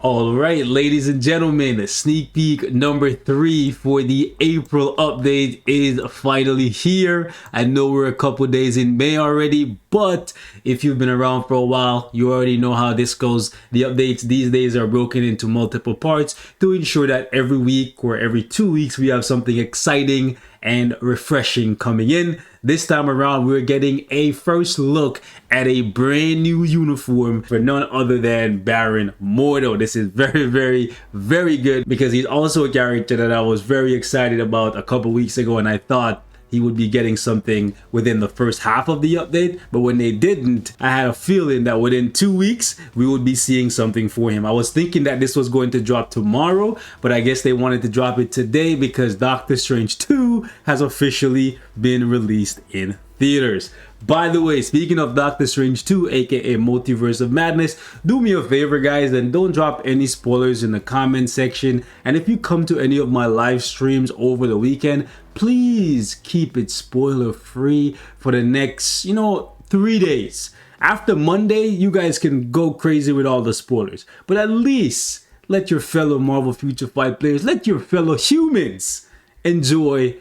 Alright, ladies and gentlemen, sneak peek number 3 for the April update is finally here. I know we're a couple days in May already, but if you've been around for a while, you already know how this goes. The updates these days are broken into multiple parts to ensure that every week or every 2 weeks we have something exciting and refreshing coming in. This time around, we're getting a first look at a brand new uniform for none other than Baron Mordo. This is very good because he's also a character that I was very excited about a couple weeks ago, and I thought he would be getting something within the first half of the update, but when they didn't, I had a feeling that within 2 weeks we would be seeing something for him. I was thinking that this was going to drop tomorrow, but I guess they wanted to drop it today because Doctor Strange 2 has officially been released in theaters. By the way, speaking of Doctor Strange 2, aka Multiverse of Madness, do me a favor guys and don't drop any spoilers in the comment section. And if you come to any of my live streams over the weekend, please keep it spoiler free for the next, 3 days. After Monday, you guys can go crazy with all the spoilers, but at least let your fellow Marvel Future Fight players, let your fellow humans enjoy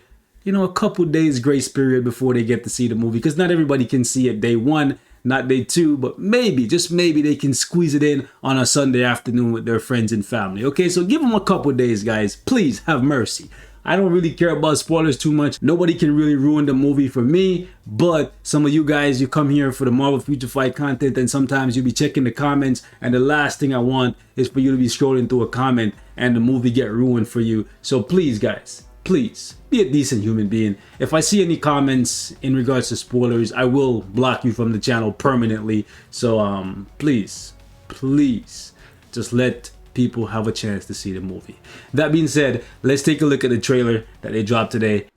a couple days grace period before they get to see the movie, because not everybody can see it day 1, not day 2, but maybe, just maybe, they can squeeze it in on a Sunday afternoon with their friends and family. Okay, so give them a couple days, guys. Please have mercy. I don't really care about spoilers too much. Nobody can really ruin the movie for me, but some of you guys, you come here for the Marvel Future Fight content, and sometimes you be checking the comments, and the last thing I want is for you to be scrolling through a comment and the movie get ruined for you. So please, guys, please be a decent human being. If I see any comments in regards to spoilers, I will block you from the channel permanently. So please just let people have a chance to see the movie. That being said, let's take a look at the trailer that they dropped today.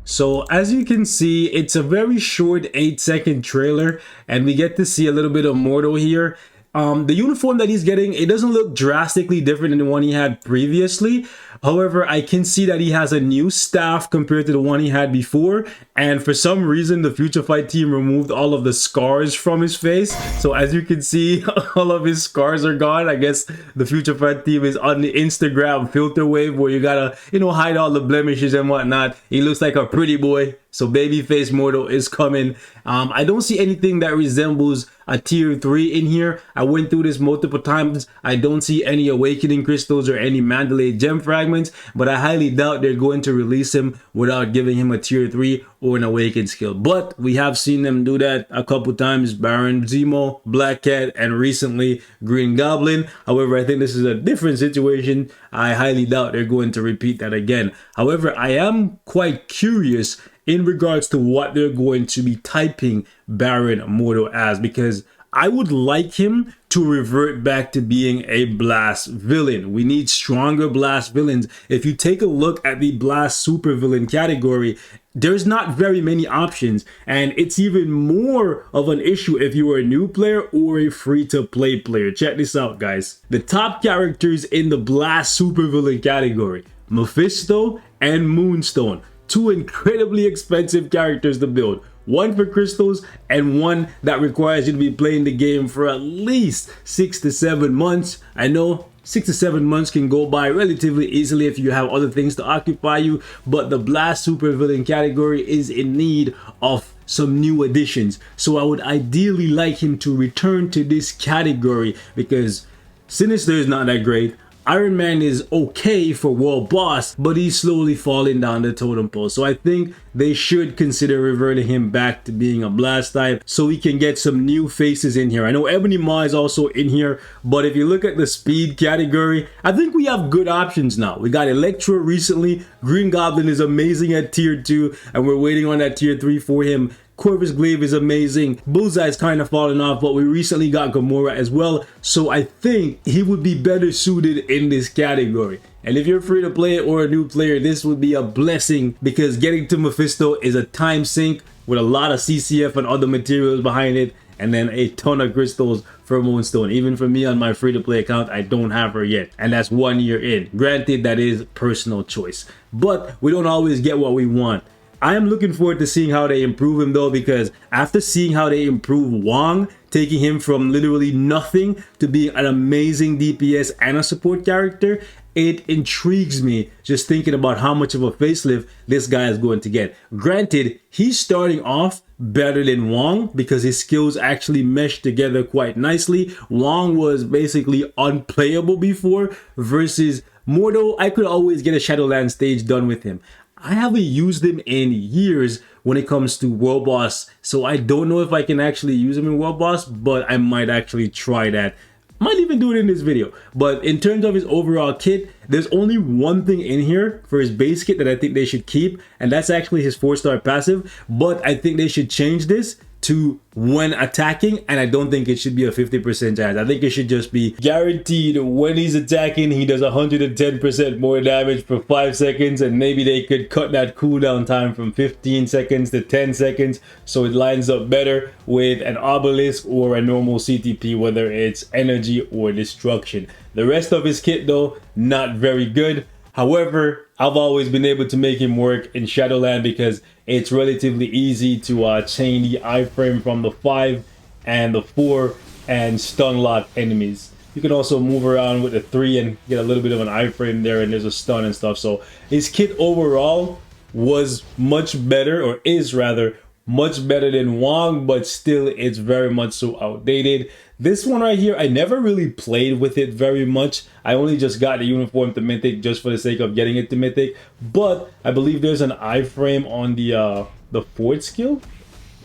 So as you can see, it's a very short 8-second trailer, and we get to see a little bit of Mordo here. The uniform that he's getting, it doesn't look drastically different than the one he had previously. However, I can see that he has a new staff compared to the one he had before. And for some reason, the Future Fight team removed all of the scars from his face. So as you can see, all of his scars are gone. I guess the Future Fight team is on the Instagram filter wave where you gotta, hide all the blemishes and whatnot. He looks like a pretty boy. So babyface Mordo is coming. I don't see anything that resembles a tier 3 in here. I went through this multiple times. I don't see any awakening crystals or any Mandalay gem fragments, but I highly doubt they're going to release him without giving him a tier 3 or an awakened skill. But we have seen them do that a couple times. Baron Zemo, Black Cat, and recently Green Goblin. However, I think this is a different situation. I highly doubt they're going to repeat that again. However, I am quite curious in regards to what they're going to be typing Baron Mordo as, because I would like him to revert back to being a blast villain. We need stronger blast villains. If you take a look at the blast supervillain category, there's not very many options, and it's even more of an issue if you are a new player or a free-to-play player. Check this out, guys. The top characters in the blast supervillain category: Mephisto and Moonstone. 2 incredibly expensive characters to build. One for crystals and one that requires you to be playing the game for at least 6 to 7 months. I know 6 to 7 months can go by relatively easily if you have other things to occupy you, but the blast supervillain category is in need of some new additions. So I would ideally like him to return to this category, because Sinister is not that great. Iron Man is okay for World Boss, but he's slowly falling down the totem pole. So I think they should consider reverting him back to being a blast type so we can get some new faces in here. I know Ebony Maw is also in here, but if you look at the speed category, I think we have good options now. We got Electro recently. Green Goblin is amazing at tier 2, and we're waiting on that tier 3 for him. Corvus Glaive is amazing. Bullseye's kind of fallen off, but we recently got Gamora as well. So I think he would be better suited in this category. And if you're free to play or a new player, this would be a blessing, because getting to Mephisto is a time sink with a lot of CCF and other materials behind it, and then a ton of crystals for Moonstone. Even for me on my free to play account, I don't have her yet, and that's 1 year in. Granted, that is personal choice, but we don't always get what we want. I am looking forward to seeing how they improve him though, because after seeing how they improve Wong, taking him from literally nothing to being an amazing DPS and a support character, it intrigues me just thinking about how much of a facelift this guy is going to get. Granted, he's starting off better than Wong because his skills actually mesh together quite nicely. Wong was basically unplayable before, versus MORDO, I could always get a Shadowland stage done with him. I haven't used him in years when it comes to World Boss, so I don't know if I can actually use him in World Boss, but I might actually try that. Might even do it in this video. But in terms of his overall kit, there's only one thing in here for his base kit that I think they should keep, and that's actually his 4-star passive. But I think they should change this to when attacking, and I don't think it should be a 50% chance. I think it should just be guaranteed when he's attacking, he does 110% more damage for 5 seconds, and maybe they could cut that cooldown time from 15 seconds to 10 seconds so it lines up better with an obelisk or a normal CTP, whether it's energy or destruction. The rest of his kit though, not very good. However, I've always been able to make him work in Shadowland because it's relatively easy to chain the iframe from the 5 and the 4 and stun lock enemies. You can also move around with the 3 and get a little bit of an iframe there, and there's a stun and stuff. So his kit overall was much better, or is rather much better than Wong, but still it's very much so outdated. This one right here, I never really played with it very much. I only just got the uniform to Mythic just for the sake of getting it to Mythic. But I believe there's an iframe on the 4th skill.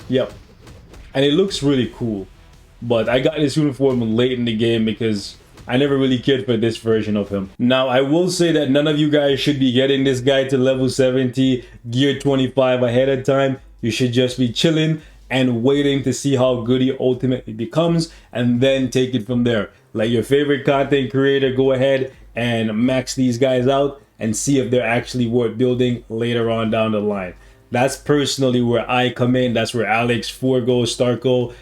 Yep. And it looks really cool. But I got this uniform late in the game because I never really cared for this version of him. Now, I will say that none of you guys should be getting this guy to level 70, gear 25 ahead of time. You should just be chilling and waiting to see how good he ultimately becomes, and then take it from there. Like your favorite content creator, go ahead and max these guys out and see if they're actually worth building later on down the line. That's personally where I come in. That's where Alex, Forgo, Starko,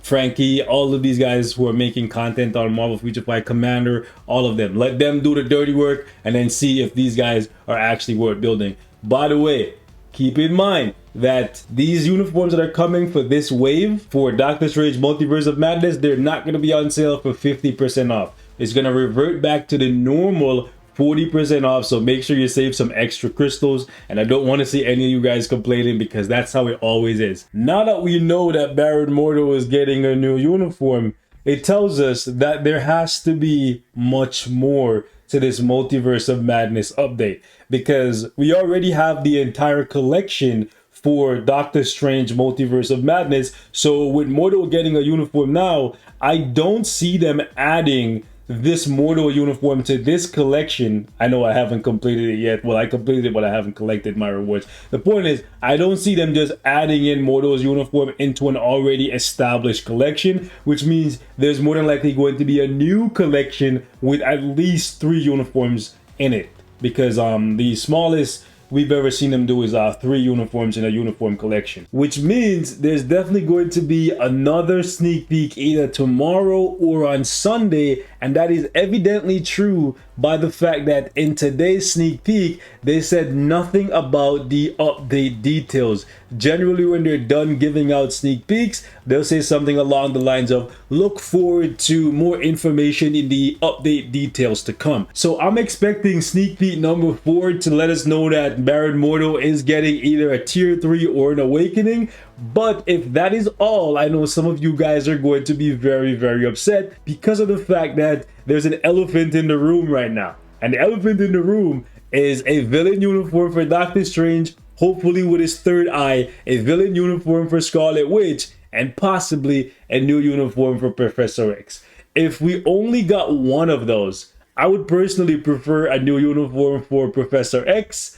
Frankie, all of these guys who are making content on Marvel Future Fight, Commander, all of them. Let them do the dirty work and then see if these guys are actually worth building. By the way, keep in mind that these uniforms that are coming for this wave for Doctor Strange Multiverse of Madness, they're not going to be on sale for 50% off. It's going to revert back to the normal 40% off, so make sure you save some extra crystals. And I don't want to see any of you guys complaining, because that's how it always is. Now that we know that Baron Mordo is getting a new uniform, it tells us that there has to be much more to this Multiverse of Madness update, because we already have the entire collection for Doctor Strange Multiverse of Madness. So with Mordo getting a uniform now, I don't see them adding this Mordo uniform to this collection. I know I haven't completed it yet. Well, I completed it, but I haven't collected my rewards. The point is, I don't see them just adding in Mordo's uniform into an already established collection, which means there's more than likely going to be a new collection with at least 3 uniforms in it, because the smallest we've ever seen them do is 3 uniforms in a uniform collection, which means there's definitely going to be another sneak peek either tomorrow or on Sunday. And that is evidently true by the fact that in today's sneak peek, they said nothing about the update details. Generally, when they're done giving out sneak peeks, they'll say something along the lines of, look forward to more information in the update details to come. So I'm expecting sneak peek number 4 to let us know that Baron Mordo is getting either a tier 3 or an awakening. But if that is all, I know some of you guys are going to be very, very upset, because of the fact that there's an elephant in the room right now. And the elephant in the room is a villain uniform for Doctor Strange, hopefully with his 3rd eye, a villain uniform for Scarlet Witch, and possibly a new uniform for Professor X. If we only got one of those, I would personally prefer a new uniform for Professor X,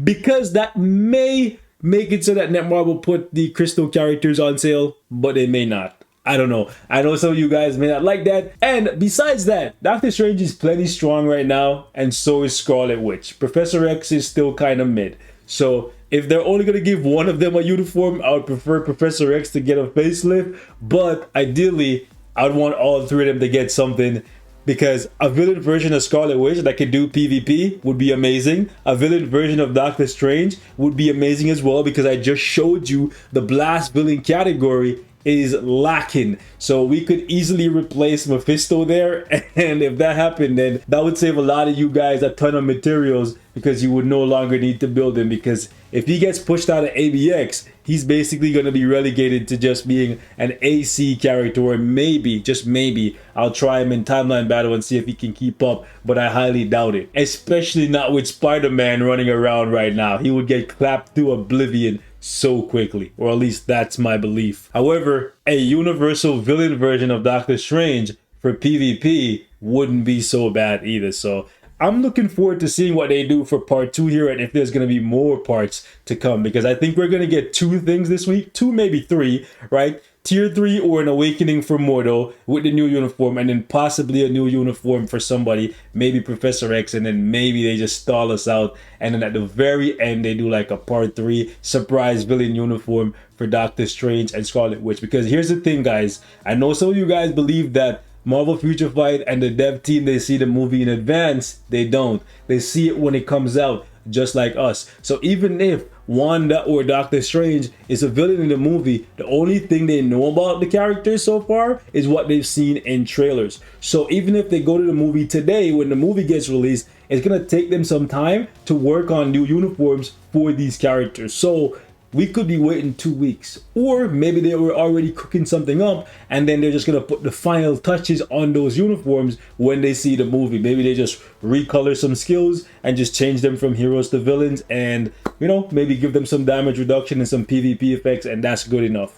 because that may make it so that Netmarble will put the crystal characters on sale, but they may not. I don't know. I know some of you guys may not like that. And besides that, Doctor Strange is plenty strong right now, and so is Scarlet Witch. Professor X is still kind of mid. So if they're only going to give one of them a uniform, I would prefer Professor X to get a facelift. But ideally, I'd want all 3 of them to get something because a villain version of Scarlet Witch that could do PvP would be amazing. A villain version of Doctor Strange would be amazing as well, because I just showed you the blast villain category is lacking. So we could easily replace Mephisto there, and if that happened, then that would save a lot of you guys a ton of materials, because you would no longer need to build him. Because if he gets pushed out of ABX, he's basically going to be relegated to just being an AC character, or maybe, just maybe, I'll try him in Timeline Battle and see if he can keep up, but I highly doubt it. Especially not with Spider-Man running around right now. He would get clapped to oblivion so quickly, or at least that's my belief. However, a universal villain version of Doctor Strange for PvP wouldn't be so bad either. So I'm looking forward to seeing what they do for part 2 here, and if there's going to be more parts to come, because I think we're going to get 2 things this week, 2, maybe 3, right? Tier 3 or an awakening for MORDO with the new uniform, and then possibly a new uniform for somebody, maybe Professor X, and then maybe they just stall us out, and then at the very end they do like a part 3 surprise villain uniform for Doctor Strange and Scarlet Witch. Because here's the thing, guys, I know some of you guys believe that Marvel Future Fight and the dev team, they see the movie in advance. They don't. They see it when it comes out, just like us. So even if Wanda or Doctor Strange is a villain in the movie, the only thing they know about the characters so far is what they've seen in trailers. So even if they go to the movie today, when the movie gets released, it's gonna take them some time to work on new uniforms for these characters. So we could be waiting 2 weeks, or maybe they were already cooking something up and then they're just gonna put the final touches on those uniforms when they see the movie. Maybe they just recolor some skills and just change them from heroes to villains, and you know, maybe give them some damage reduction and some PvP effects, and that's good enough.